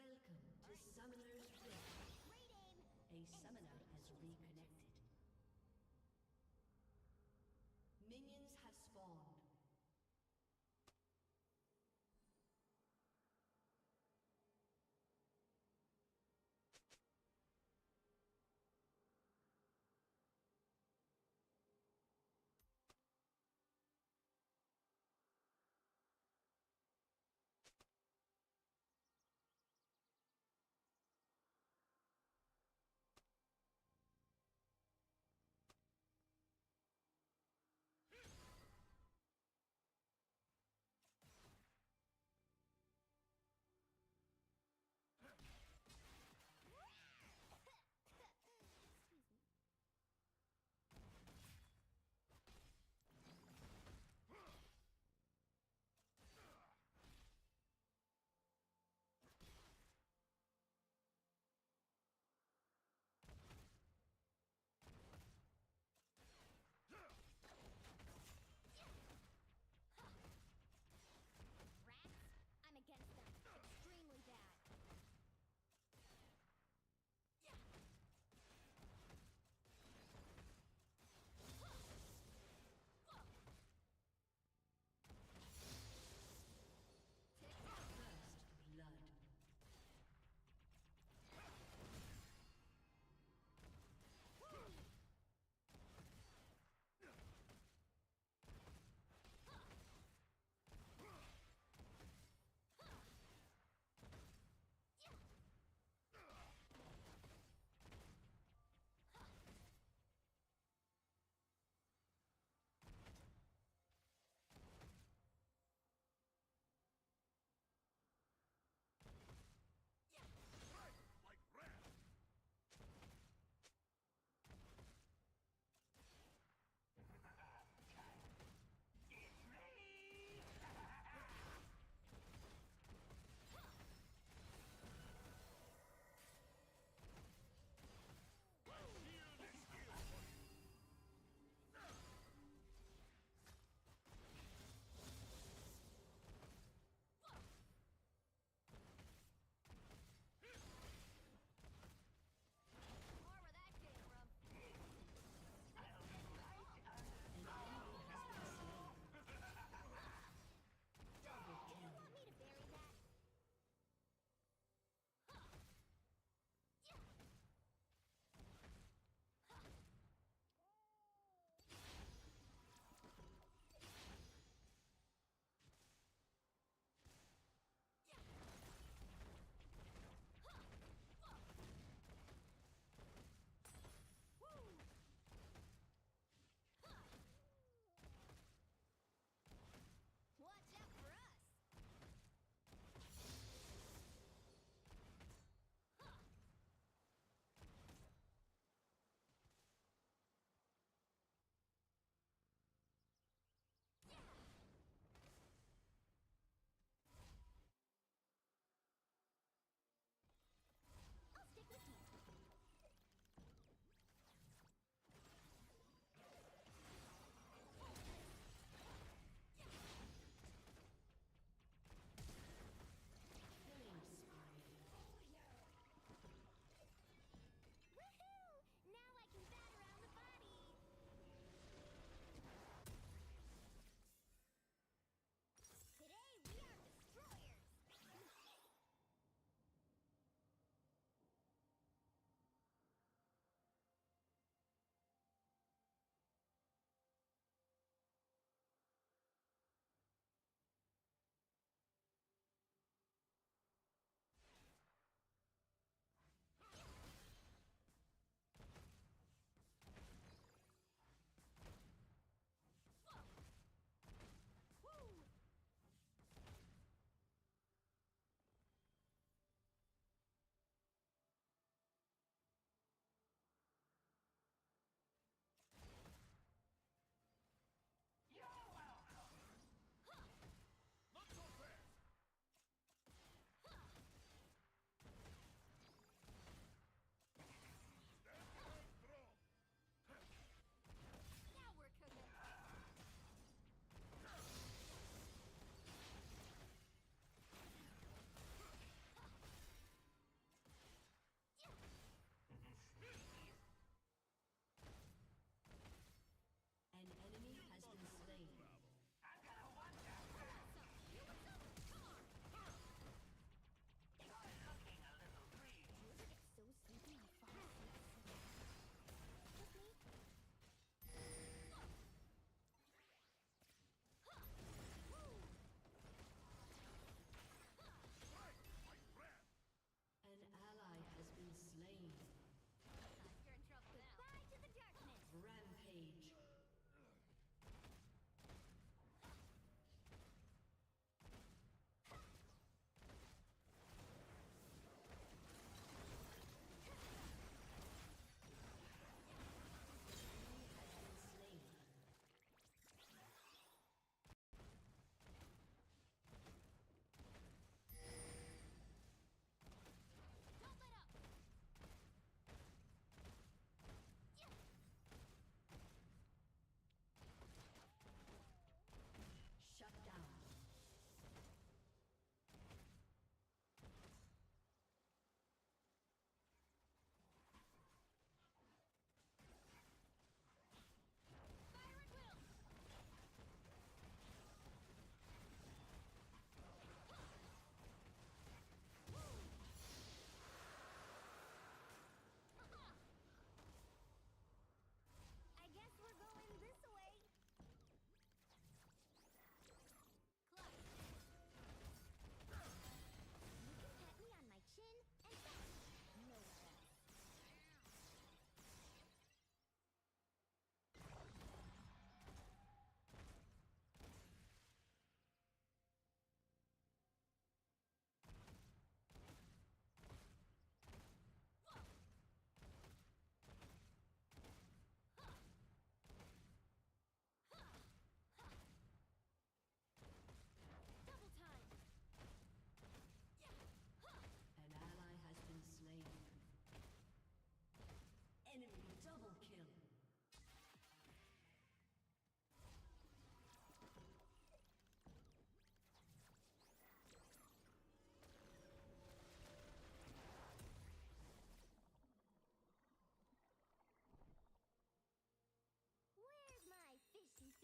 Welcome to Summoner's Rift. A summoner has reconnected. Minions have spawned.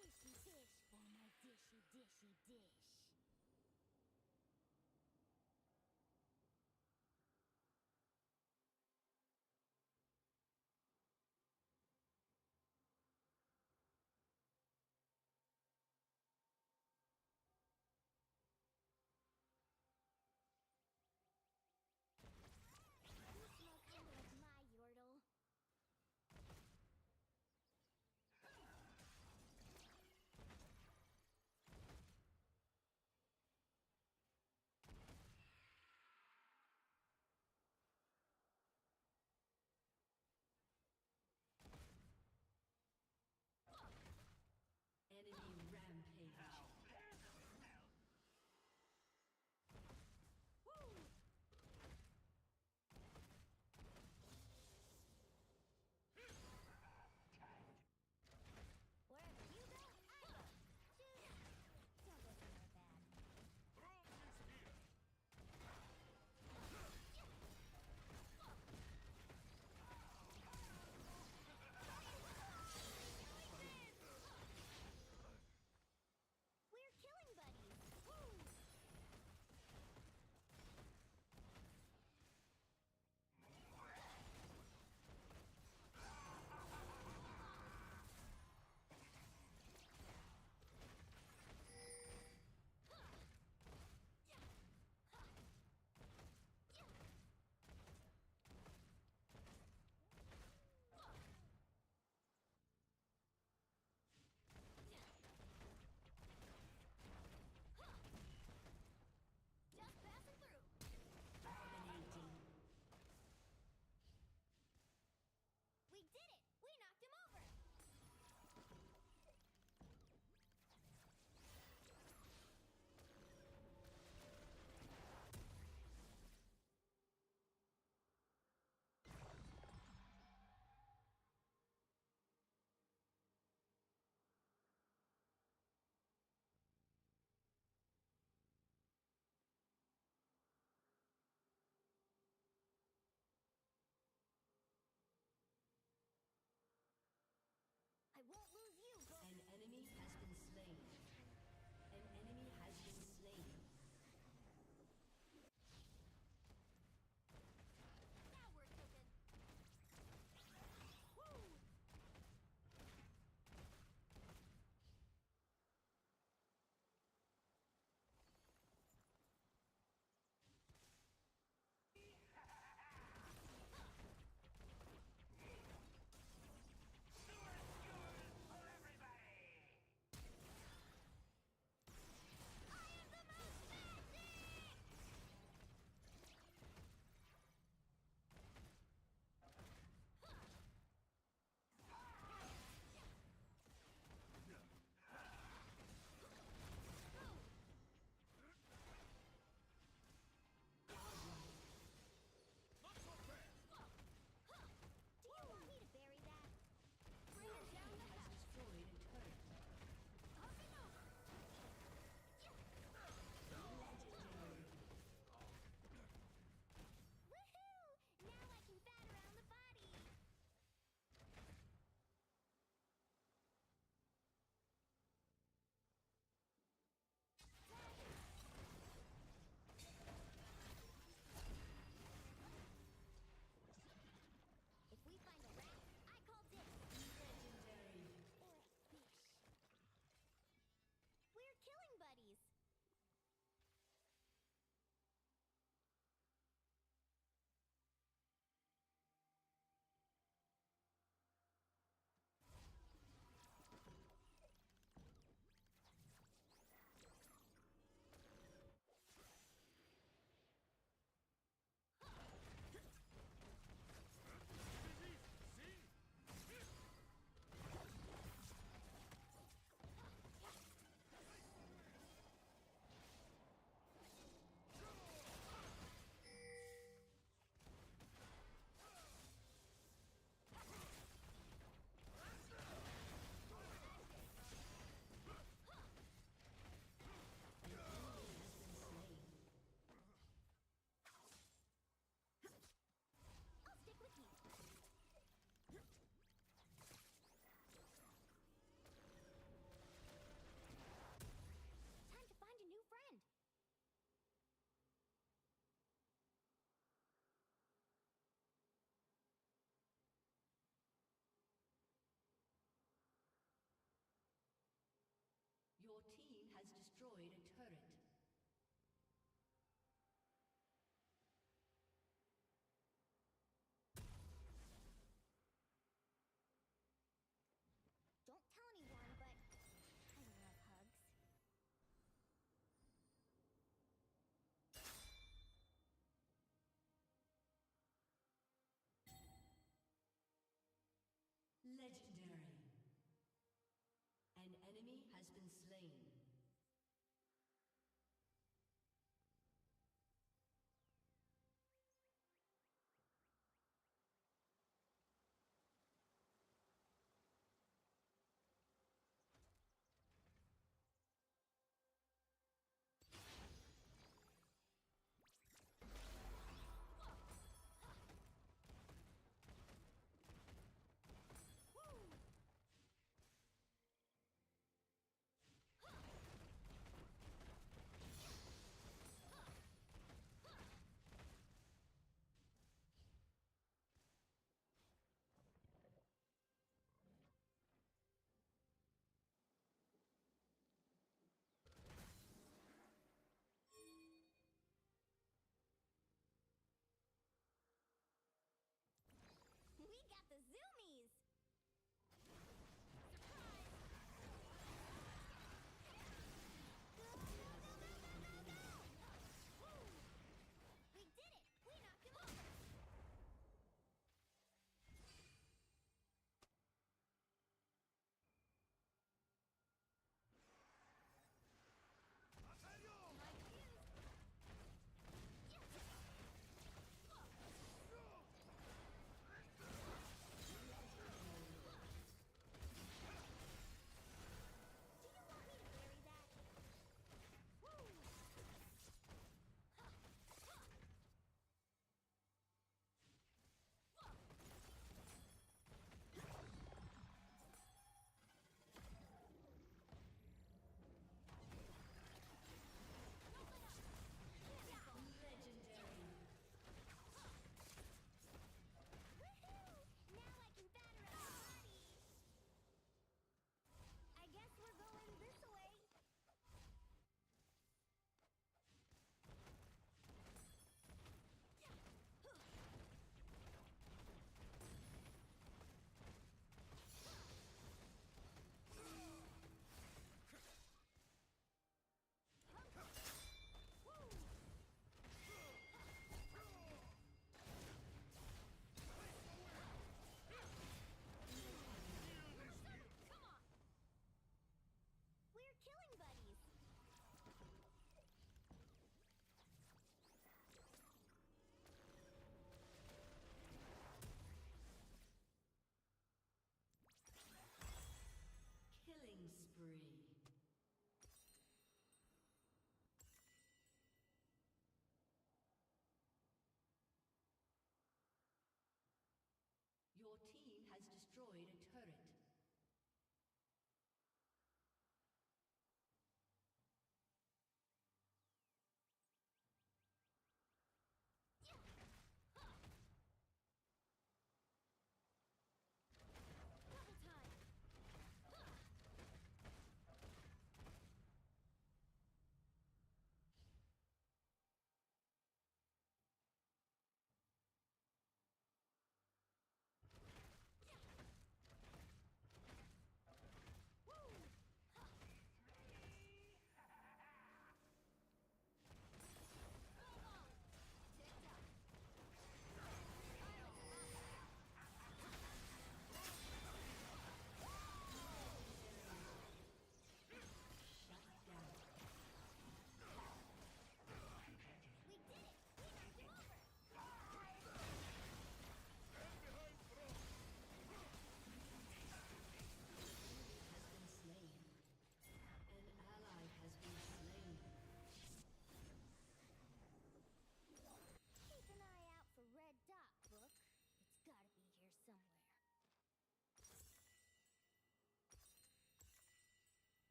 Fishy fish for my dishy dishy dish. You smell kind of like my yordle.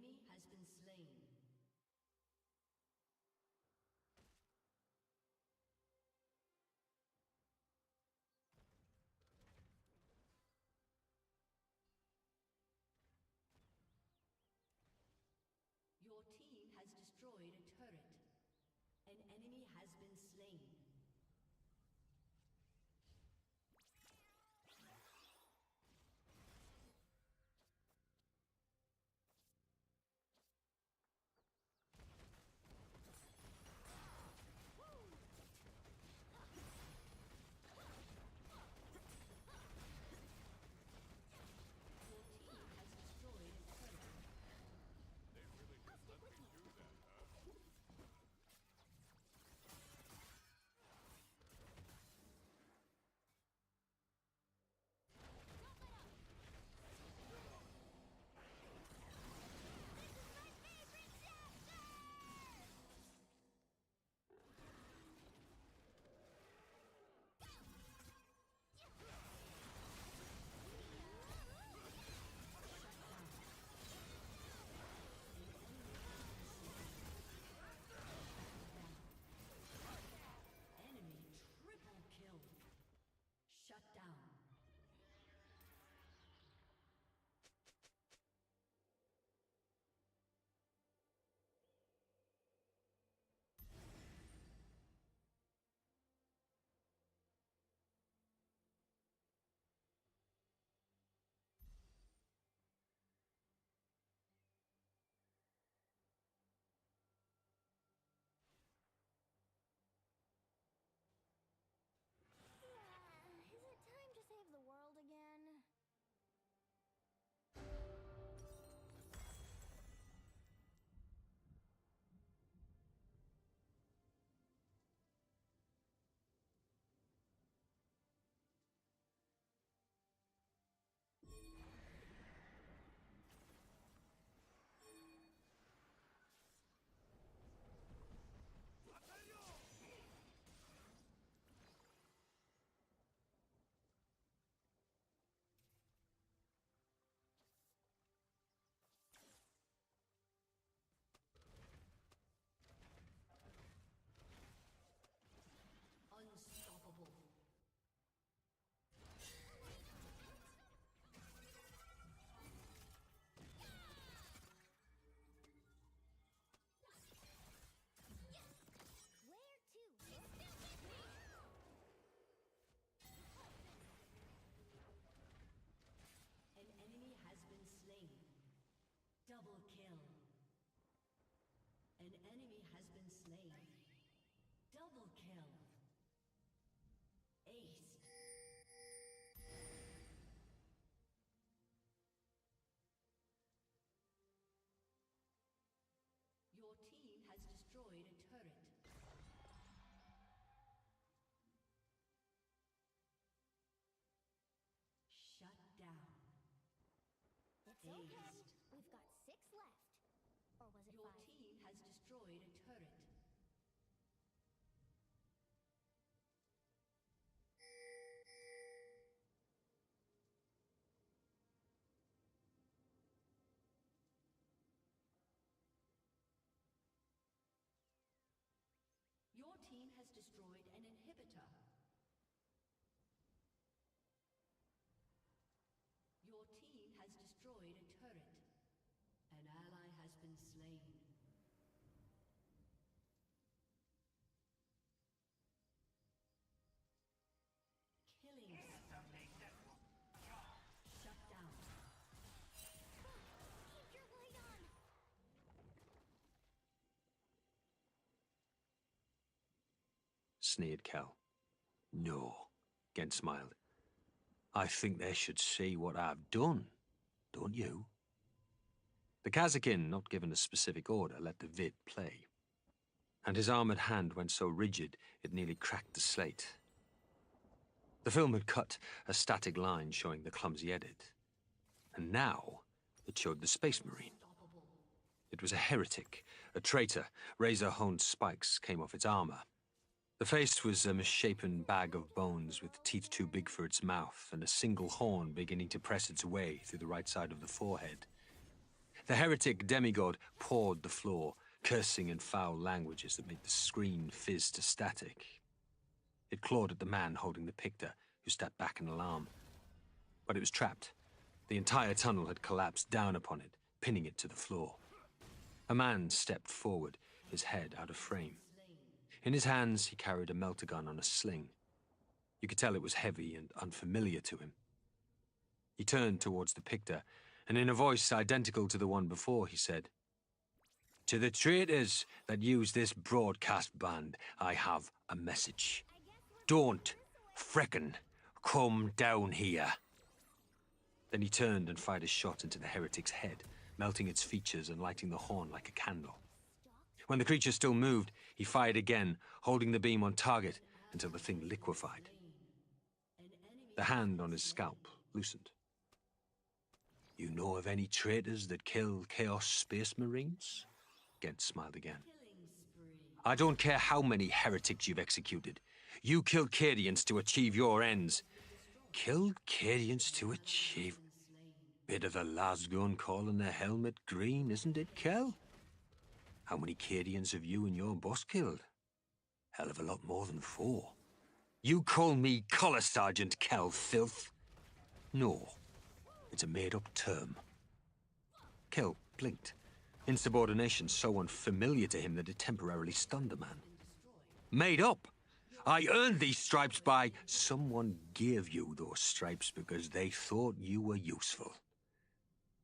enemy has been slain. Your team has destroyed a turret. An enemy has been slain. Shut down. Is it time to save the world again? Unstoppable. Where to? You still get me! An enemy has been slain. Double kill. An enemy has been slain. Double kill. Ace. Your team has destroyed a turret. Shut down. It's okay. We've got 6 left. Or was it Your 5? team has destroyed a turret. Your team has destroyed an inhibitor. Your team has destroyed a turret. An ally has been slain. Killing spree. Shut down. Keep your light on! Sneered Cal. No, Gent smiled. I think they should see what I've done, don't you? The Kazakin, not given a specific order, let the vid play. And his armored hand went so rigid it nearly cracked the slate. The film had cut a static line showing the clumsy edit. And now it showed the Space Marine. It was a heretic, a traitor. Razor-honed spikes came off its armor. The face was a misshapen bag of bones with teeth too big for its mouth and a single horn beginning to press its way through the right side of the forehead. The heretic demigod pawed the floor, cursing in foul languages that made the screen fizz to static. It clawed at the man holding the pictor, who stepped back in alarm. But it was trapped. The entire tunnel had collapsed down upon it, pinning it to the floor. A man stepped forward, his head out of frame. In his hands, he carried a melter-gun on a sling. You could tell it was heavy and unfamiliar to him. He turned towards the pictor, and in a voice identical to the one before, he said, "To the traitors that use this broadcast band, I have a message. Don't frickin' come down here." Then he turned and fired a shot into the heretic's head, melting its features and lighting the horn like a candle. When the creature still moved, he fired again, holding the beam on target until the thing liquefied. The hand on his scalp loosened. "You know of any traitors that kill Chaos Space Marines?" Gent smiled again. "I don't care how many heretics you've executed. You killed Cadians to achieve your ends." "Killed Cadians to achieve..." Bit of a lasgun calling the helmet green, isn't it, Kel? How many Cadians have you and your boss killed? Hell of a lot more than 4. You call me Collar Sergeant Kel Filth? No, it's a made-up term. Kel blinked, insubordination so unfamiliar to him that it temporarily stunned the man. "Made up? I earned these stripes by..." "Someone gave you those stripes because they thought you were useful.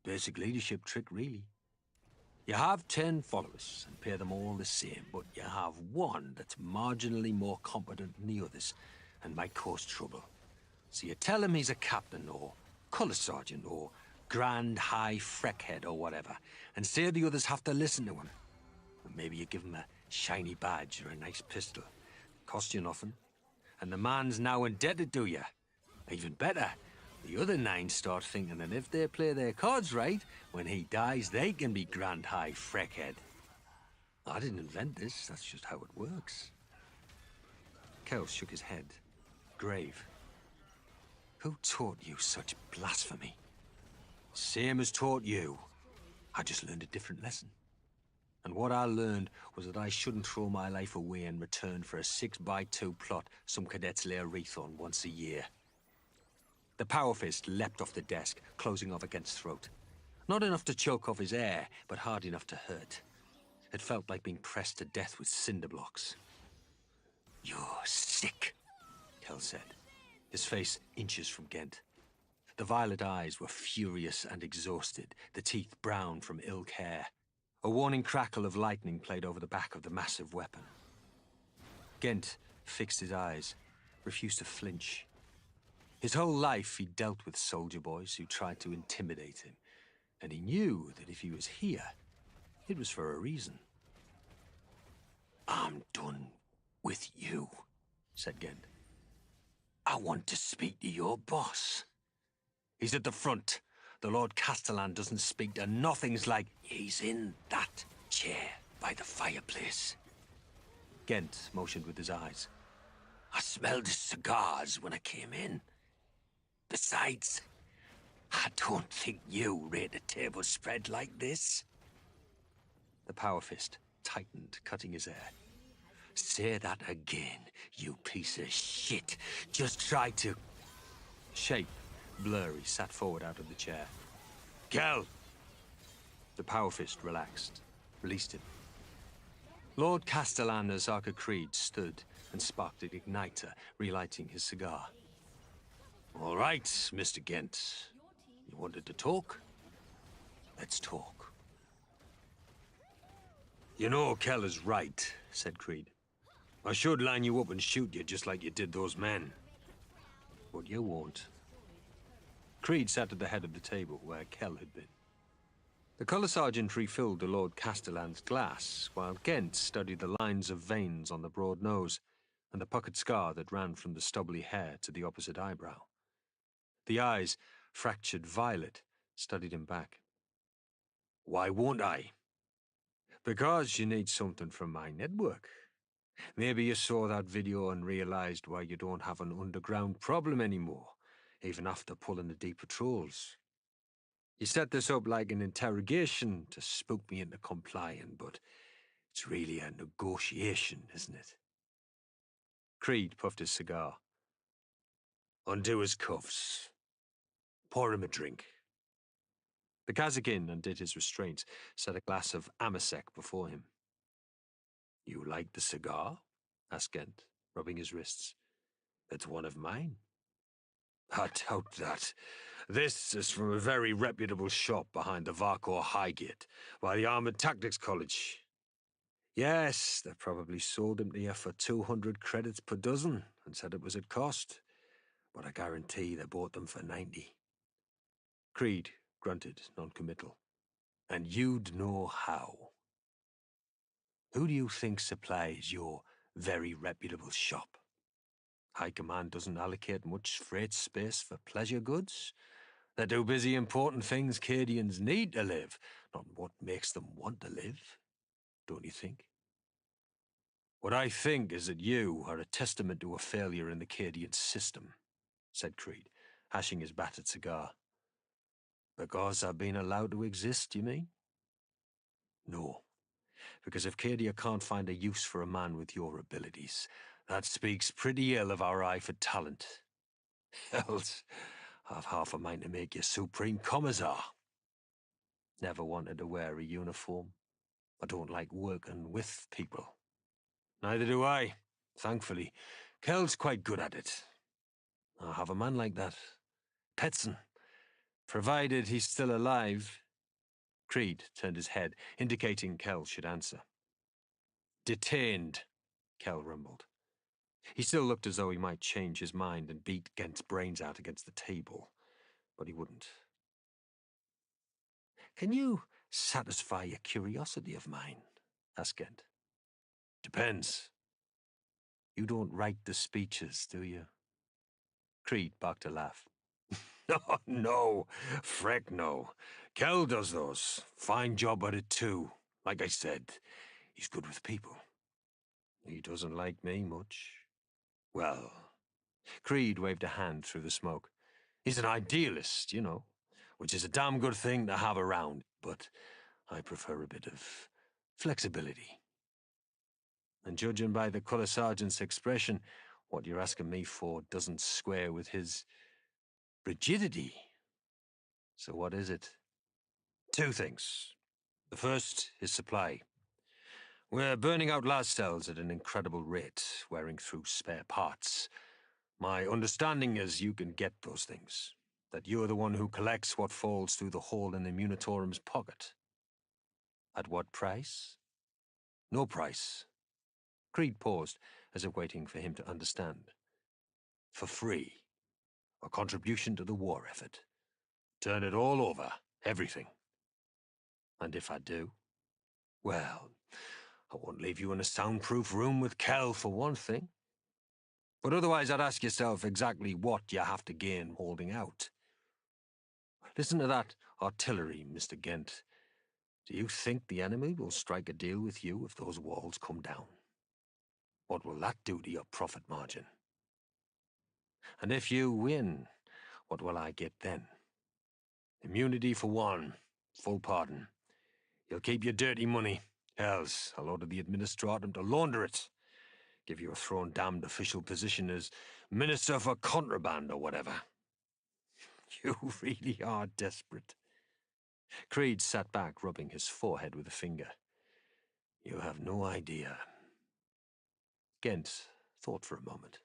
Basic leadership trick, really. You have 10 followers and pay them all the same, but you have one that's marginally more competent than the others and might cause trouble. So you tell him he's a captain or colour sergeant or grand high freckhead or whatever, and say the others have to listen to him. And maybe you give him a shiny badge or a nice pistol. Cost you nothing. And the man's now indebted to you. Even better, the other 9 start thinking that if they play their cards right, when he dies, they can be grand high freckhead. I didn't invent this, that's just how it works." Kel shook his head, grave. "Who taught you such blasphemy?" "Same as taught you. I just learned a different lesson. And what I learned was that I shouldn't throw my life away in return for a 6x2 plot some cadets lay a wreath on once a year." The power fist leapt off the desk, closing off against throat. Not enough to choke off his air, but hard enough to hurt. It felt like being pressed to death with cinder blocks. "You're sick," Kel said, his face inches from Gent. The violet eyes were furious and exhausted, the teeth brown from ill care. A warning crackle of lightning played over the back of the massive weapon. Gent fixed his eyes, refused to flinch. His whole life he dealt with soldier boys who tried to intimidate him, and he knew that if he was here, it was for a reason. "I'm done with you," said Gent. "I want to speak to your boss. He's at the front. The Lord Castellan doesn't speak to nothings like..." "He's in that chair by the fireplace." Gent motioned with his eyes. "I smelled his cigars when I came in. Besides, I don't think you rate a table spread like this." The power fist tightened, cutting his air. "Say that again, you piece of shit. Just try to..." Shape, blurry, sat forward out of the chair. "Kel!" The power fist relaxed, released him. Lord Castellan Azarka Creed stood and sparked an igniter, relighting his cigar. "All right, Mr. Gent. You wanted to talk? Let's talk." "You know Kel is right," said Creed. "I should line you up and shoot you just like you did those men. But you won't." Creed sat at the head of the table where Kel had been. The colour sergeant refilled the Lord Castellan's glass, while Gent studied the lines of veins on the broad nose and the puckered scar that ran from the stubbly hair to the opposite eyebrow. The eyes, fractured violet, studied him back. "Why won't I?" "Because you need something from my network. Maybe you saw that video and realized why you don't have an underground problem anymore, even after pulling the deep patrols. You set this up like an interrogation to spook me into complying, but it's really a negotiation, isn't it? Creed puffed his cigar. Undo his cuffs. Pour him a drink. The Kazakin undid his restraints, set a glass of Amasek before him. You like the cigar? Asked Gent, rubbing his wrists. It's one of mine. I doubt that. This is from a very reputable shop behind the Varkor Highgate, by the Armored Tactics College. Yes, they probably sold them to you for 200 credits per dozen and said it was at cost. But I guarantee they bought them for 90. Creed grunted, non-committal. And you'd know how. Who do you think supplies your very reputable shop? High Command doesn't allocate much freight space for pleasure goods. They're too busy importing things Cadians need to live, not what makes them want to live. Don't you think? What I think is that you are a testament to a failure in the Cadian system, said Creed, hashing his battered cigar. Because I've been allowed to exist, you mean? No. Because if Cadia can't find a use for a man with your abilities, that speaks pretty ill of our eye for talent. Else, I've half a mind to make you Supreme Commissar. Never wanted to wear a uniform. I don't like working with people. Neither do I, thankfully. Kel's quite good at it. I'll have a man like that. Petson. Provided he's still alive. Creed turned his head, indicating Kel should answer. Detained, Kel rumbled. He still looked as though he might change his mind and beat Gent's brains out against the table, but he wouldn't. Can you satisfy a curiosity of mine? Asked Gent. Depends. You don't write the speeches, do you? Creed barked a laugh. Oh, no. Freck no. Kel does those. Fine job at it, too. Like I said, he's good with people. He doesn't like me much. Well, Creed waved a hand through the smoke. He's an idealist, you know, which is a damn good thing to have around, but I prefer a bit of flexibility. And judging by the colour sergeant's expression, what you're asking me for doesn't square with his rigidity. So what is it? Two things. The first is supply. We're burning out las cells at an incredible rate, wearing through spare parts. My understanding is you can get those things. That you're the one who collects what falls through the hole in the Munitorum's pocket. At what price? No price. Creed paused, as if waiting for him to understand. For free. A contribution to the war effort. Turn it all over. Everything. And if I do? Well, I won't leave you in a soundproof room with Kel, for one thing. But otherwise, I'd ask yourself exactly what you have to gain holding out. Listen to that artillery, Mr. Gent. Do you think the enemy will strike a deal with you if those walls come down? What will that do to your profit margin? And if you win, what will I get then? Immunity for one, full pardon. You'll keep your dirty money. Else, I'll order the administratum to launder it. Give you a thrown-damned official position as Minister for Contraband or whatever. You really are desperate. Creed sat back, rubbing his forehead with a finger. You have no idea. Gent thought for a moment.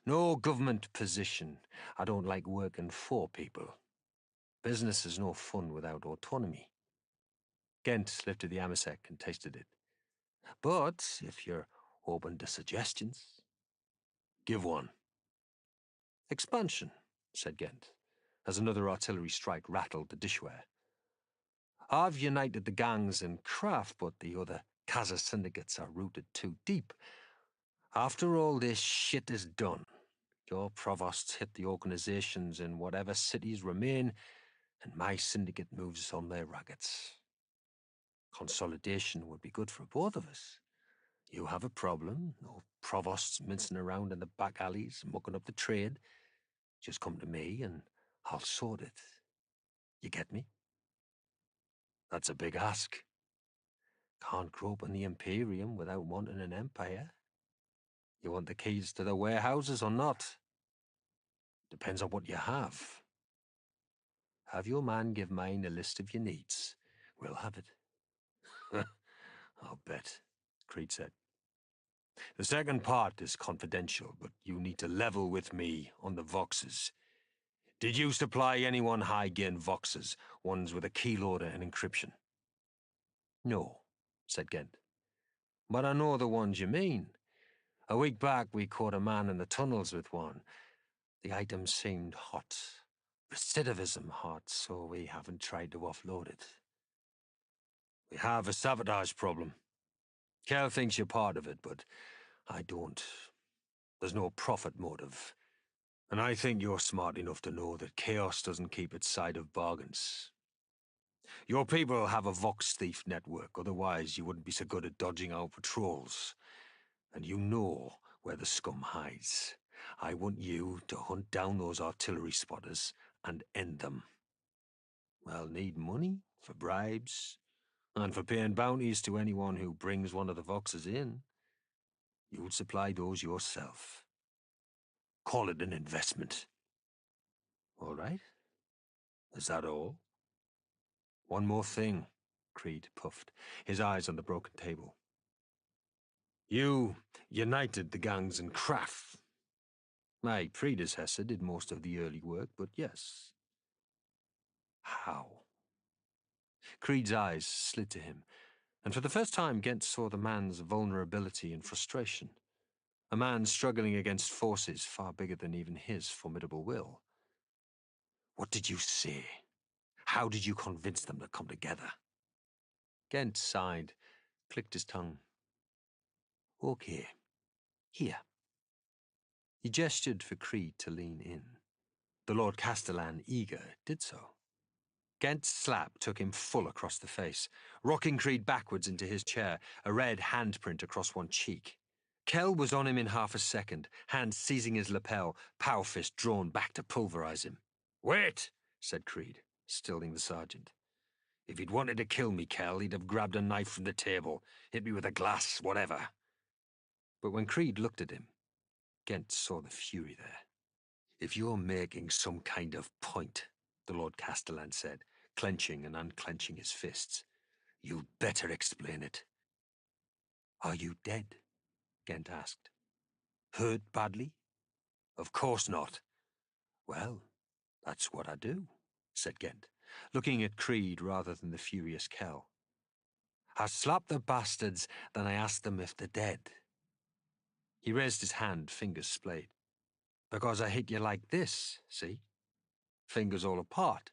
No government position. I don't like working for people. Business is no fun without autonomy. Gent lifted the Amasek and tasted it. But if you're open to suggestions, give one. Expansion, said Gent, as another artillery strike rattled the dishware. I've united the gangs in craft, but the other Kaza syndicates are rooted too deep. After all this shit is done, your provosts hit the organizations in whatever cities remain, and my syndicate moves on their raggeds. Consolidation would be good for both of us. You have a problem, no provosts mincing around in the back alleys, mucking up the trade. Just come to me and I'll sort it. You get me? That's a big ask. Can't grow up in the Imperium without wanting an empire. You want the keys to the warehouses or not? Depends on what you have. Have your man give mine a list of your needs. We'll have it. I'll bet, Creed said. The second part is confidential, but you need to level with me on the Voxes. Did you supply anyone high-gain Voxes, ones with a keyloader and encryption? No, said Gent. But I know the ones you mean. A week back, we caught a man in the tunnels with one. The item seemed hot. Recidivism hot, so we haven't tried to offload it. We have a sabotage problem. Cal thinks you're part of it, but I don't. There's no profit motive. And I think you're smart enough to know that chaos doesn't keep its side of bargains. Your people have a Vox thief network, otherwise you wouldn't be so good at dodging our patrols. And you know where the scum hides. I want you to hunt down those artillery spotters and end them. I'll need money for bribes and for paying bounties to anyone who brings one of the Voxes in. You'll supply those yourself. Call it an investment. All right? Is that all? One more thing, Creed puffed, his eyes on the broken table. You united the gangs in Craft. My predecessor did most of the early work, but yes. How? Creed's eyes slid to him, and for the first time Gent saw the man's vulnerability and frustration. A man struggling against forces far bigger than even his formidable will. What did you say? How did you convince them to come together? Gent sighed, clicked his tongue. Okay. Here. He gestured for Creed to lean in. The Lord Castellan, eager, did so. Gent's slap took him full across the face, rocking Creed backwards into his chair, a red handprint across one cheek. Kell was on him in half a second, hand seizing his lapel, power fist drawn back to pulverize him. Wait, said Creed, stilling the sergeant. If he'd wanted to kill me, Kell, he'd have grabbed a knife from the table, hit me with a glass, whatever. But when Creed looked at him, Gent saw the fury there. If you're making some kind of point, the Lord Castellan said, clenching and unclenching his fists, you'd better explain it. Are you dead? Gent asked. Hurt badly? Of course not. Well, that's what I do, said Gent, looking at Creed rather than the furious Kell. I slap the bastards, then I ask them if they're dead. He raised his hand, fingers splayed. Because I hit you like this, see? Fingers all apart.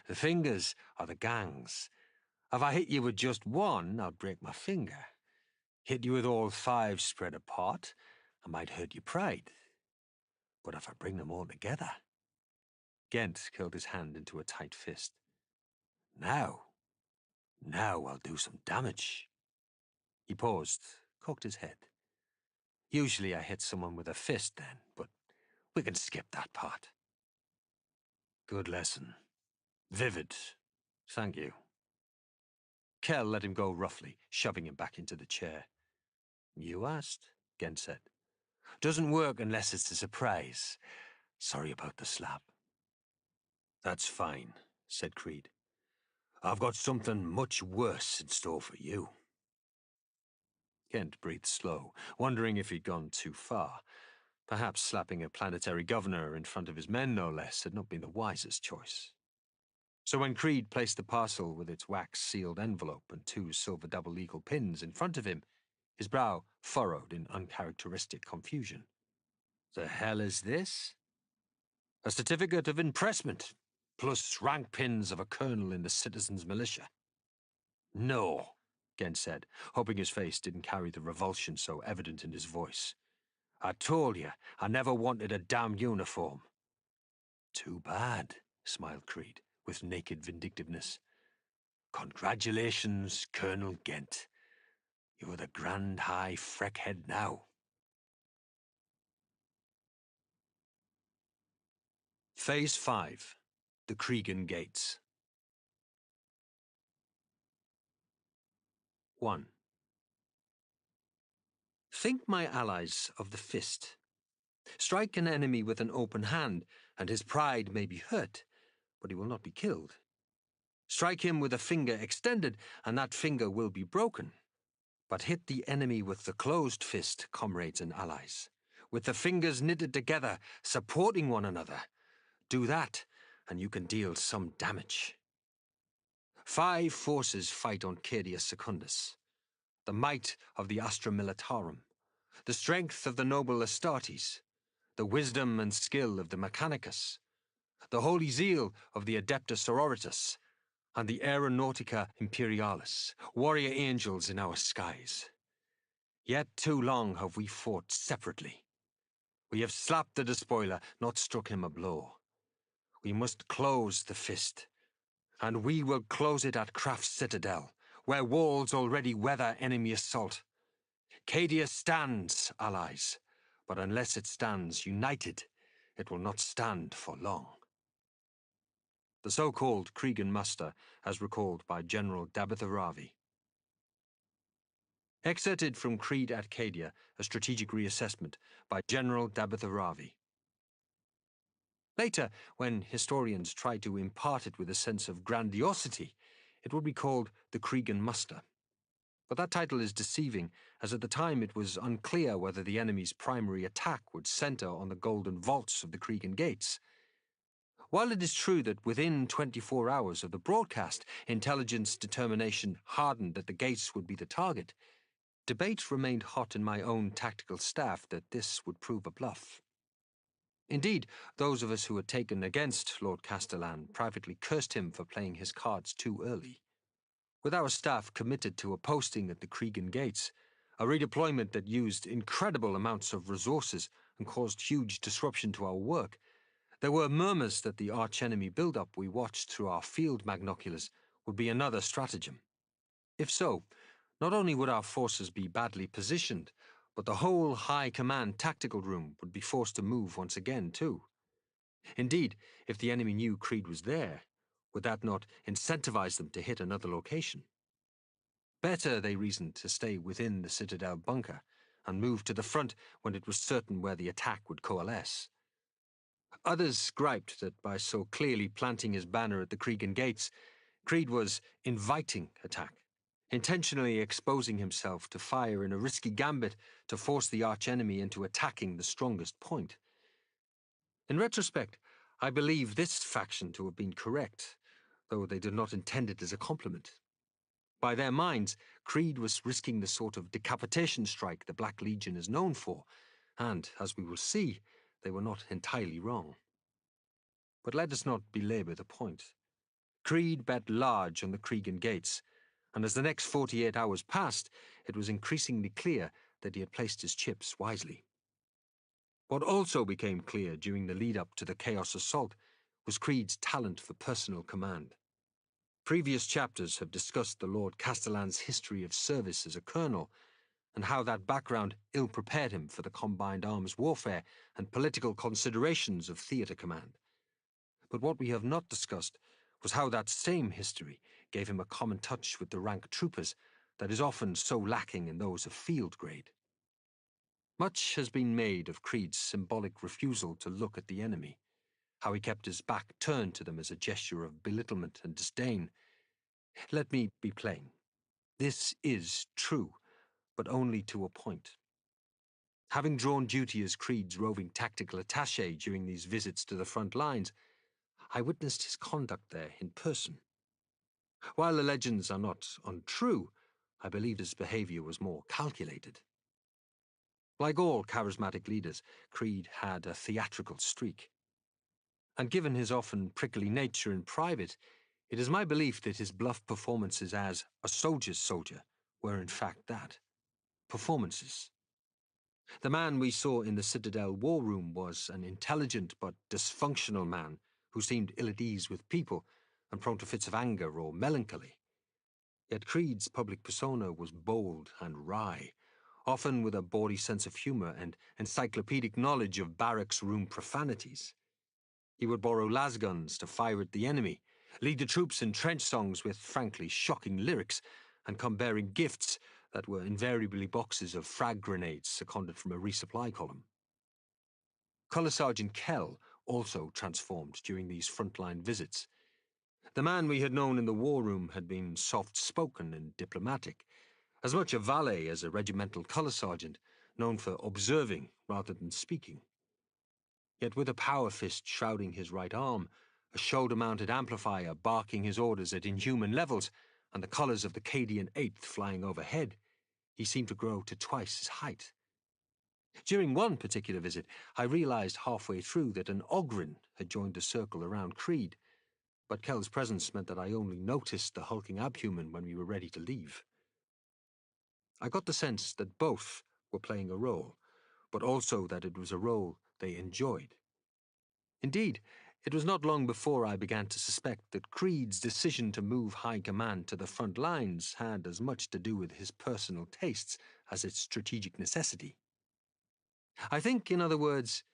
The fingers are the gangs. If I hit you with just one, I'd break my finger. Hit you with all five spread apart, I might hurt your pride. But if I bring them all together... Gent curled his hand into a tight fist. Now I'll do some damage. He paused, cocked his head. Usually I hit someone with a fist then, but we can skip that part. Good lesson. Vivid. Thank you. Kell let him go roughly, shoving him back into the chair. You asked, Gent said. Doesn't work unless it's a surprise. Sorry about the slap. That's fine, said Creed. I've got something much worse in store for you. Gent breathed slow, wondering if he'd gone too far. Perhaps slapping a planetary governor in front of his men, no less, had not been the wisest choice. So when Creed placed the parcel with its wax-sealed envelope and two silver double-eagle pins in front of him, his brow furrowed in uncharacteristic confusion. The hell is this? A certificate of impressment, plus rank pins of a colonel in the citizens' militia. No, Gent said, hoping his face didn't carry the revulsion so evident in his voice. I told you, I never wanted a damn uniform. Too bad, smiled Creed, with naked vindictiveness. Congratulations, Colonel Gent. You're the Grand High Freckhead now. Phase 5. the Cregan Gates. 1. Think, my allies, of the fist. Strike an enemy with an open hand, and his pride may be hurt, but he will not be killed. Strike him with a finger extended, and that finger will be broken. But hit the enemy with the closed fist, comrades and allies, with the fingers knitted together, supporting one another. Do that, and you can deal some damage. 5 forces fight on Cadia Secundus. The might of the Astra Militarum, the strength of the noble Astartes, the wisdom and skill of the Mechanicus, the holy zeal of the Adepta Sororitas, and the Aeronautica Imperialis, warrior angels in our skies. Yet too long have we fought separately. We have slapped the despoiler, not struck him a blow. We must close the fist, and we will close it at Craft's Citadel, where walls already weather enemy assault. Cadia stands, allies, but unless it stands united, it will not stand for long. The so-called Cregan muster, as recalled by General Dabitha Ravi. Excerpted from Creed at Cadia, a strategic reassessment, by General Dabitha Ravi. Later, when historians tried to impart it with a sense of grandiosity, it would be called the Cregan muster. But that title is deceiving, as at the time it was unclear whether the enemy's primary attack would center on the golden vaults of the Cregan Gates. While it is true that within 24 hours of the broadcast, intelligence determination hardened that the gates would be the target, debate remained hot in my own tactical staff that this would prove a bluff. Indeed, those of us who had taken against Lord Castellan privately cursed him for playing his cards too early. With our staff committed to a posting at the Cregan Gates, a redeployment that used incredible amounts of resources and caused huge disruption to our work, there were murmurs that the archenemy build-up we watched through our field magnoculars would be another stratagem. If so, not only would our forces be badly positioned, but the whole high command tactical room would be forced to move once again, too. Indeed, if the enemy knew Creed was there, would that not incentivize them to hit another location? Better, they reasoned, to stay within the Citadel bunker and move to the front when it was certain where the attack would coalesce. Others griped that by so clearly planting his banner at the Cregan Gates, Creed was inviting attack, intentionally exposing himself to fire in a risky gambit to force the archenemy into attacking the strongest point. In retrospect, I believe this faction to have been correct, though they did not intend it as a compliment. By their minds, Creed was risking the sort of decapitation strike the Black Legion is known for, and, as we will see, they were not entirely wrong. But let us not belabor the point. Creed bet large on the Cregan Gates, and as the next 48 hours passed, it was increasingly clear that he had placed his chips wisely. What also became clear during the lead-up to the Chaos Assault was Creed's talent for personal command. Previous chapters have discussed the Lord Castellan's history of service as a colonel, and how that background ill-prepared him for the combined arms warfare and political considerations of theatre command. But what we have not discussed was how that same history gave him a common touch with the rank troopers that is often so lacking in those of field grade. Much has been made of Creed's symbolic refusal to look at the enemy, how he kept his back turned to them as a gesture of belittlement and disdain. Let me be plain. This is true, but only to a point. Having drawn duty as Creed's roving tactical attaché during these visits to the front lines, I witnessed his conduct there in person. While the legends are not untrue, I believe his behavior was more calculated. Like all charismatic leaders, Creed had a theatrical streak. And given his often prickly nature in private, it is my belief that his bluff performances as a soldier's soldier were in fact that. Performances. The man we saw in the Citadel war room was an intelligent but dysfunctional man who seemed ill at ease with people and prone to fits of anger or melancholy. Yet Creed's public persona was bold and wry, often with a bawdy sense of humor and encyclopedic knowledge of barracks room profanities. He would borrow lasguns to fire at the enemy, lead the troops in trench songs with frankly shocking lyrics, and come bearing gifts that were invariably boxes of frag grenades seconded from a resupply column. Colour Sergeant Kell also transformed during these frontline visits. The man we had known in the war room had been soft-spoken and diplomatic, as much a valet as a regimental colour sergeant, known for observing rather than speaking. Yet with a power fist shrouding his right arm, a shoulder-mounted amplifier barking his orders at inhuman levels, and the colours of the Cadian 8th flying overhead, he seemed to grow to twice his height. During one particular visit, I realised halfway through that an Ogren had joined the circle around Creed, but Kell's presence meant that I only noticed the hulking abhuman when we were ready to leave. I got the sense that both were playing a role, but also that it was a role they enjoyed. Indeed, it was not long before I began to suspect that Creed's decision to move high command to the front lines had as much to do with his personal tastes as its strategic necessity. I think, in other words,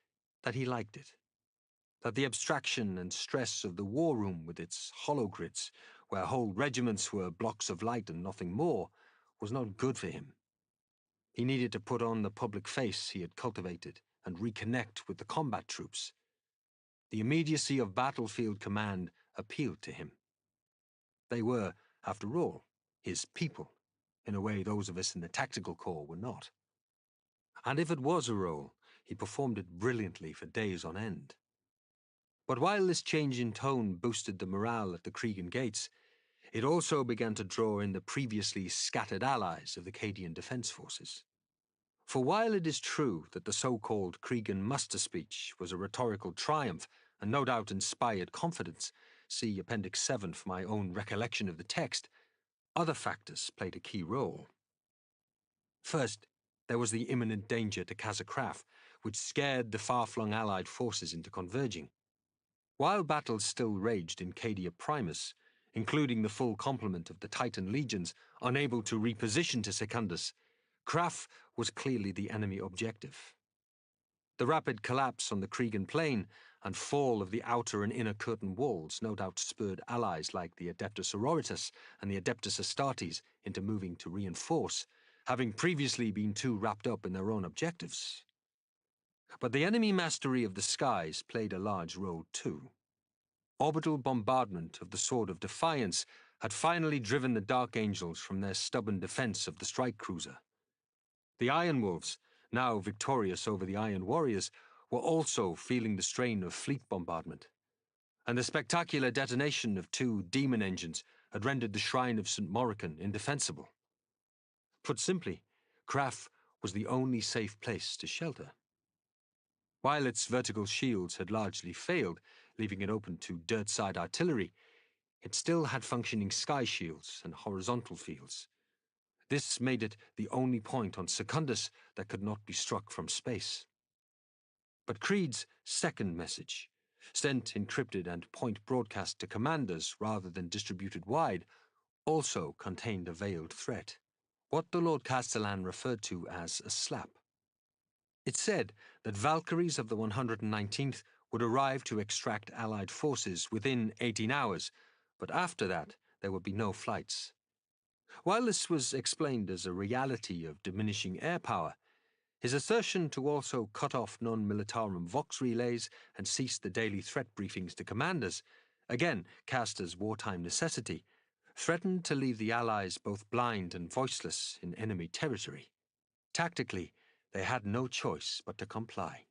that he liked it. That the abstraction and stress of the war room with its hologrids, where whole regiments were blocks of light and nothing more, was not good for him. He needed to put on the public face he had cultivated and reconnect with the combat troops. The immediacy of battlefield command appealed to him. They were, after all, his people, in a way those of us in the tactical corps were not. And if it was a role, he performed it brilliantly for days on end. But while this change in tone boosted the morale at the Cregan gates, it also began to draw in the previously scattered allies of the Cadian Defence Forces. For while it is true that the so-called Cregan muster speech was a rhetorical triumph and no doubt inspired confidence, see Appendix 7 for my own recollection of the text, other factors played a key role. First, there was the imminent danger to Casa Craf, which scared the far-flung Allied forces into converging. While battles still raged in Cadia Primus, including the full complement of the Titan legions unable to reposition to Secundus, Craf was clearly the enemy objective. The rapid collapse on the Cregan plain and fall of the outer and inner curtain walls no doubt spurred allies like the Adeptus Sororitas and the Adeptus Astartes into moving to reinforce, having previously been too wrapped up in their own objectives. But the enemy mastery of the skies played a large role too. Orbital bombardment of the Sword of Defiance had finally driven the Dark Angels from their stubborn defense of the strike cruiser. The Iron Wolves, now victorious over the Iron Warriors, were also feeling the strain of fleet bombardment. And the spectacular detonation of 2 demon engines had rendered the Shrine of St. Maurican indefensible. Put simply, Craf was the only safe place to shelter. While its vertical shields had largely failed, leaving it open to dirt-side artillery, it still had functioning sky shields and horizontal fields. This made it the only point on Secundus that could not be struck from space. But Creed's second message, sent encrypted and point broadcast to commanders rather than distributed wide, also contained a veiled threat, what the Lord Castellan referred to as a slap. It said that Valkyries of the 119th would arrive to extract Allied forces within 18 hours, but after that there would be no flights. While this was explained as a reality of diminishing air power, his assertion to also cut off non-militarum vox relays and cease the daily threat briefings to commanders, again cast as wartime necessity, threatened to leave the Allies both blind and voiceless in enemy territory. Tactically, they had no choice but to comply.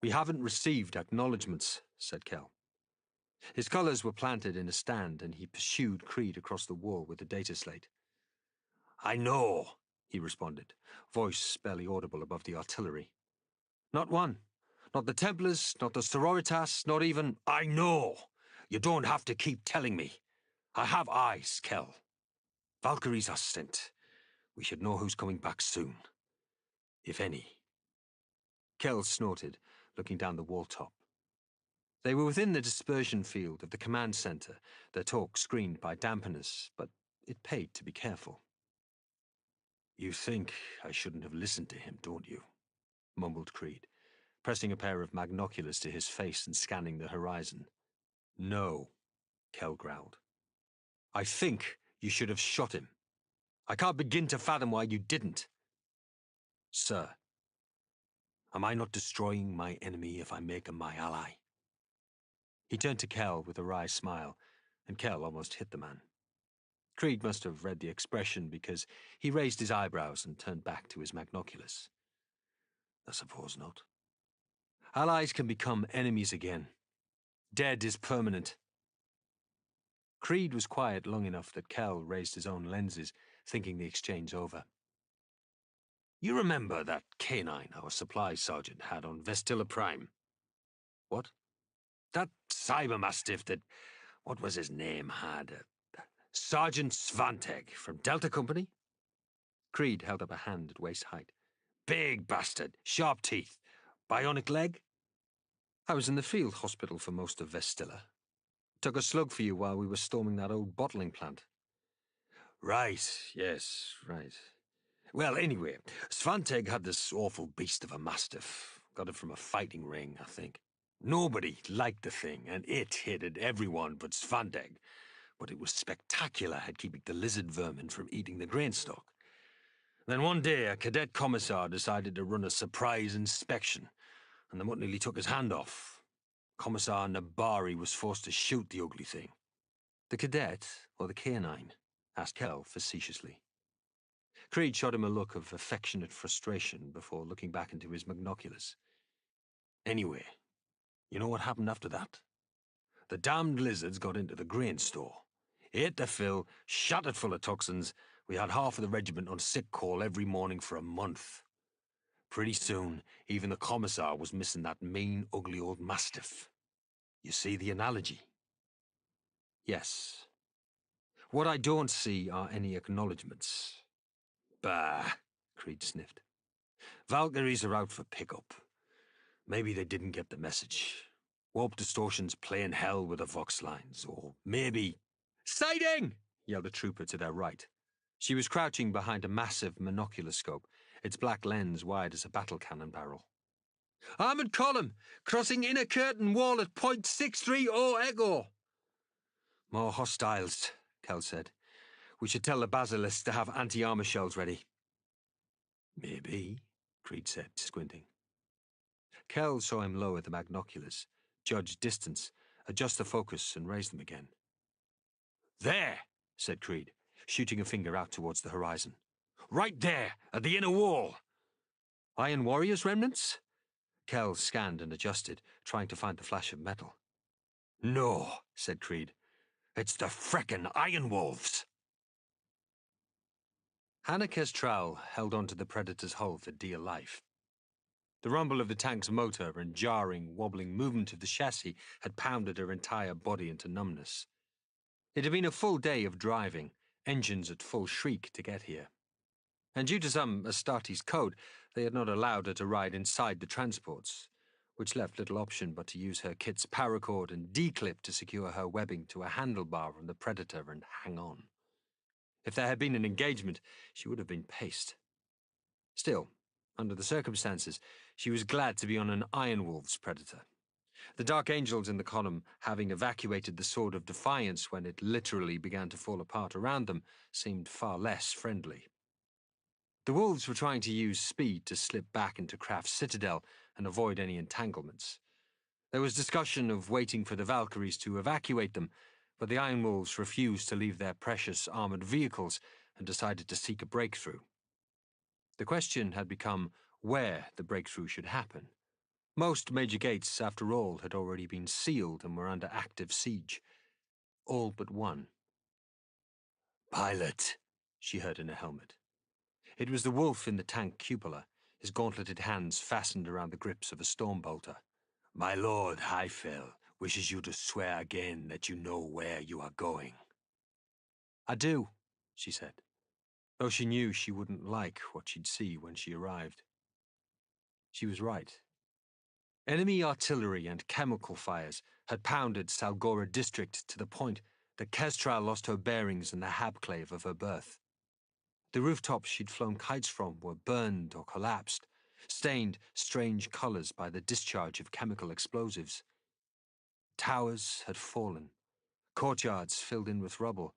"We haven't received acknowledgements," said Kell. His colours were planted in a stand, and he pursued Creed across the wall with the data slate. "I know," he responded, voice barely audible above the artillery. "Not one. Not the Templars, not the Sororitas, not even—" "I know. You don't have to keep telling me. I have eyes, Kell. Valkyries are sent. We should know who's coming back soon. If any." Kell snorted, looking down the wall top. They were within the dispersion field of the command center, their talk screened by dampeners, but it paid to be careful. "You think I shouldn't have listened to him, don't you?" mumbled Creed. pressing a pair of magnoculars to his face and scanning the horizon. No, Kell growled. I think you should have shot him. I can't begin to fathom why you didn't. Sir, am I not destroying my enemy if I make him my ally? He turned to Kell with a wry smile, and Kell almost hit the man. Creed must have read the expression because he raised his eyebrows and turned back to his magnoculars. I suppose not. Allies can become enemies again. Dead is permanent. Creed was quiet long enough that Kell raised his own lenses, thinking the exchange over. You remember that canine our supply sergeant had on Vestilla Prime? What? That cybermastiff that, what was his name, had? Sergeant Svanteg from Delta Company? Creed held up a hand at waist height. Big bastard, sharp teeth, bionic leg? I was in the field hospital for most of Vestilla. Took a slug for you while we were storming that old bottling plant. Right, yes, right. Well, anyway, Svanteg had this awful beast of a mastiff. Got it from a fighting ring, I think. Nobody liked the thing, and it hated everyone but Svanteg. But it was spectacular at keeping the lizard vermin from eating the grain stock. Then one day, a cadet commissar decided to run a surprise inspection, and the mutt nearly took his hand off. Commissar Nabari was forced to shoot the ugly thing. The cadet, or the canine? Asked Kell facetiously. Creed shot him a look of affectionate frustration before looking back into his magnoculars. Anyway, you know what happened after that? The damned lizards got into the grain store. Ate the fill, shot it full of toxins. We had half of the regiment on sick call every morning for a month. Pretty soon, even the commissar was missing that mean, ugly old mastiff. You see the analogy? Yes. What I don't see are any acknowledgements. Bah, Creed sniffed. Valkyries are out for pickup. Maybe they didn't get the message. Warp distortion's playing hell with the Vox lines, or maybe... Sighting! Yelled a trooper to their right. She was crouching behind a massive monocular scope, its black lens wide as a battle cannon barrel. Armored column, crossing inner curtain wall at .630 Echo. More hostiles, Kell said. We should tell the Basilisk to have anti-armor shells ready. Maybe, Creed said, squinting. Kell saw him lower the magnoculars, judge distance, adjust the focus, and raise them again. There, said Creed, shooting a finger out towards the horizon. Right there, at the inner wall. Iron Warriors remnants? Kell scanned and adjusted, trying to find the flash of metal. No, said Creed. It's the frickin' Iron Wolves. Hanneke's trowel held onto the Predator's hull for dear life. The rumble of the tank's motor and jarring, wobbling movement of the chassis had pounded her entire body into numbness. It had been a full day of driving, engines at full shriek to get here. And due to some Astartes code, they had not allowed her to ride inside the transports, which left little option but to use her kit's paracord and D-clip to secure her webbing to a handlebar on the Predator and hang on. If there had been an engagement, she would have been paced. Still, under the circumstances, she was glad to be on an Iron Wolves Predator. The Dark Angels in the column, having evacuated the Sword of Defiance when it literally began to fall apart around them, seemed far less friendly. The Wolves were trying to use speed to slip back into Kraft's citadel and avoid any entanglements. There was discussion of waiting for the Valkyries to evacuate them, but the Iron Wolves refused to leave their precious armored vehicles and decided to seek a breakthrough. The question had become where the breakthrough should happen. Most major gates, after all, had already been sealed and were under active siege. All but one. Pilot, she heard in her helmet. It was the wolf in the tank cupola, his gauntleted hands fastened around the grips of a storm bolter. My lord Highfell wishes you to swear again that you know where you are going. I do, she said, though she knew she wouldn't like what she'd see when she arrived. She was right. Enemy artillery and chemical fires had pounded Salgora district to the point that Kestra lost her bearings in the habclave of her birth. The rooftops she'd flown kites from were burned or collapsed. stained strange colors by the discharge of chemical explosives. Towers had fallen, courtyards filled in with rubble.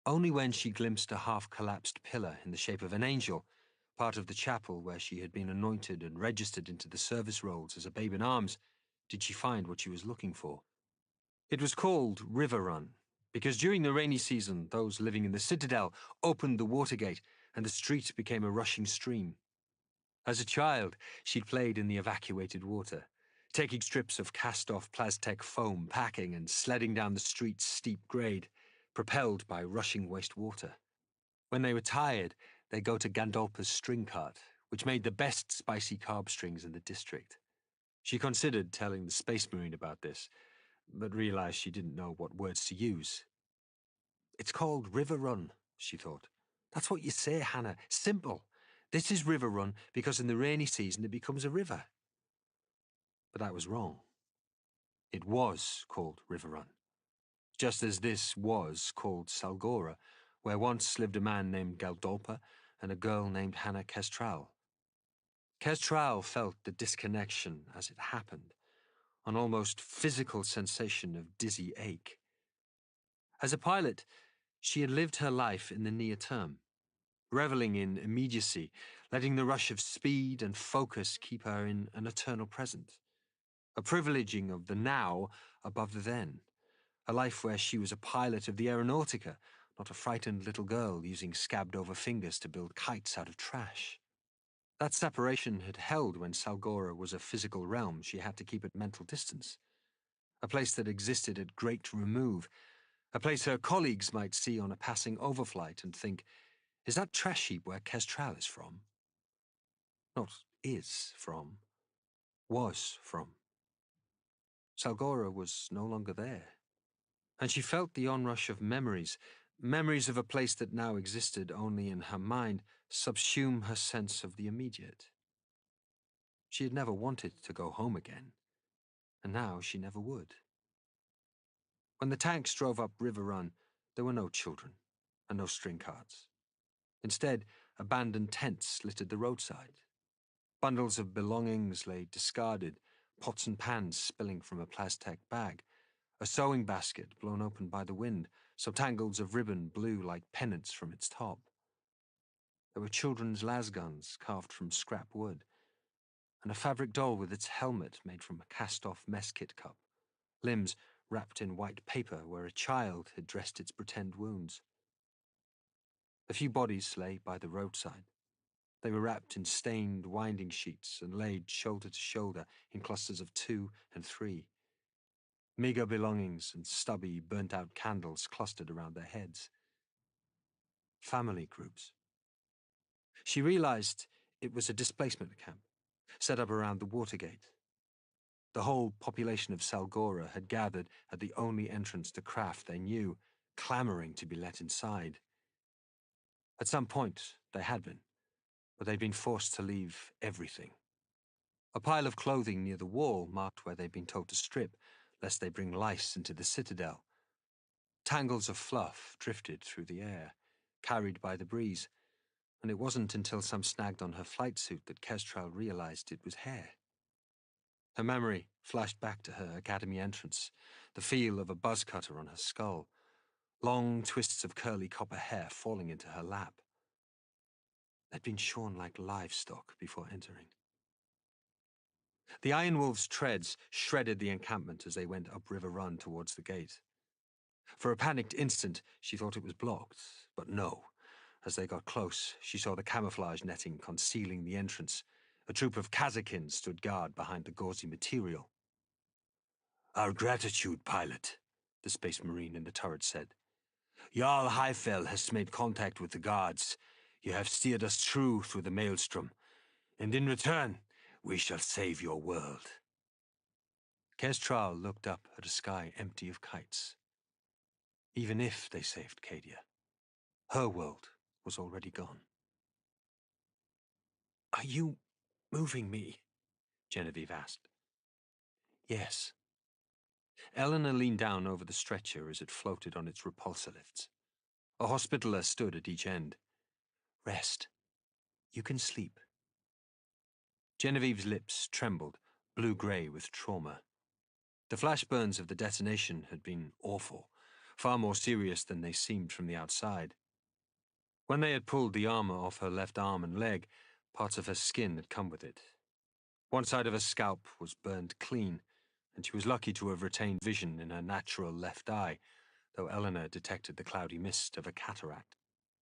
Only when she glimpsed a half-collapsed pillar in the shape of an angel, part of the chapel where she had been anointed and registered into the service rolls as a babe in arms, did she find what she was looking for. It was called River Run, because during the rainy season, those living in the citadel opened the watergate and the street became a rushing stream. As a child, she'd played in the evacuated water, taking strips of cast-off Plastec foam, packing and sledding down the street's steep grade, propelled by rushing wastewater. When they were tired, they'd go to Gandolpa's string cart, which made the best spicy carb strings in the district. She considered telling the Space Marine about this, but realized she didn't know what words to use. It's called River Run, she thought. That's what you say, Hannah. Simple. This is River Run because in the rainy season it becomes a river. But that was wrong. It was called River Run, just as this was called Salgora, where once lived a man named Galdolpa and a girl named Hannah Kestral. Kestral felt the disconnection as it happened, an almost physical sensation of dizzy ache. As a pilot, she had lived her life in the near term, reveling in immediacy, letting the rush of speed and focus keep her in an eternal present, a privileging of the now above the then, a life where she was a pilot of the Aeronautica, not a frightened little girl using scabbed-over fingers to build kites out of trash. That separation had held when Salgora was a physical realm she had to keep at mental distance, a place that existed at great remove, a place her colleagues might see on a passing overflight and think, is that trash heap where Kestral is from? Not is from, was from. Salgora was no longer there. And she felt the onrush of memories, memories of a place that now existed only in her mind, subsume her sense of the immediate. She had never wanted to go home again, and now she never would. When the tanks drove up River Run, there were no children and no string carts. Instead, abandoned tents littered the roadside. Bundles of belongings lay discarded, pots and pans spilling from a Plastec bag, a sewing basket blown open by the wind, so tangles of ribbon blew like pennants from its top. There were children's lasguns carved from scrap wood, and a fabric doll with its helmet made from a cast-off mess kit cup, limbs wrapped in white paper where a child had dressed its pretend wounds. A few bodies lay by the roadside. They were wrapped in stained winding sheets and laid shoulder to shoulder in clusters of 2 and 3. Meager belongings and stubby, burnt-out candles clustered around their heads. Family groups. She realized it was a displacement camp, set up around the Watergate. The whole population of Salgora had gathered at the only entrance to craft they knew, clamoring to be let inside. At some point, they had been, but they'd been forced to leave everything. A pile of clothing near the wall marked where they'd been told to strip, lest they bring lice into the citadel. Tangles of fluff drifted through the air, carried by the breeze, and it wasn't until some snagged on her flight suit that Kestral realized it was hair. Her memory flashed back to her academy entrance, the feel of a buzz cutter on her skull, long twists of curly copper hair falling into her lap. They'd been shorn like livestock before entering. The Iron Wolf's treads shredded the encampment as they went up River Run towards the gate. For a panicked instant, she thought it was blocked, but no. As they got close, she saw the camouflage netting concealing the entrance. A troop of Kazakins stood guard behind the gauzy material. "Our gratitude, pilot," the Space Marine in the turret said. "Jarl Heifel has made contact with the guards. You have steered us through the maelstrom, and in return, we shall save your world." Kestral looked up at a sky empty of kites. Even if they saved Cadia, her world was already gone. "Are you moving me?" Genevieve asked. "Yes." Eleanor leaned down over the stretcher as it floated on its repulsor lifts. A hospitaller stood at each end. "Rest. You can sleep." Genevieve's lips trembled, blue-grey with trauma. The flash burns of the detonation had been awful, far more serious than they seemed from the outside. When they had pulled the armor off her left arm and leg, parts of her skin had come with it. One side of her scalp was burned clean, and she was lucky to have retained vision in her natural left eye, though Eleanor detected the cloudy mist of a cataract.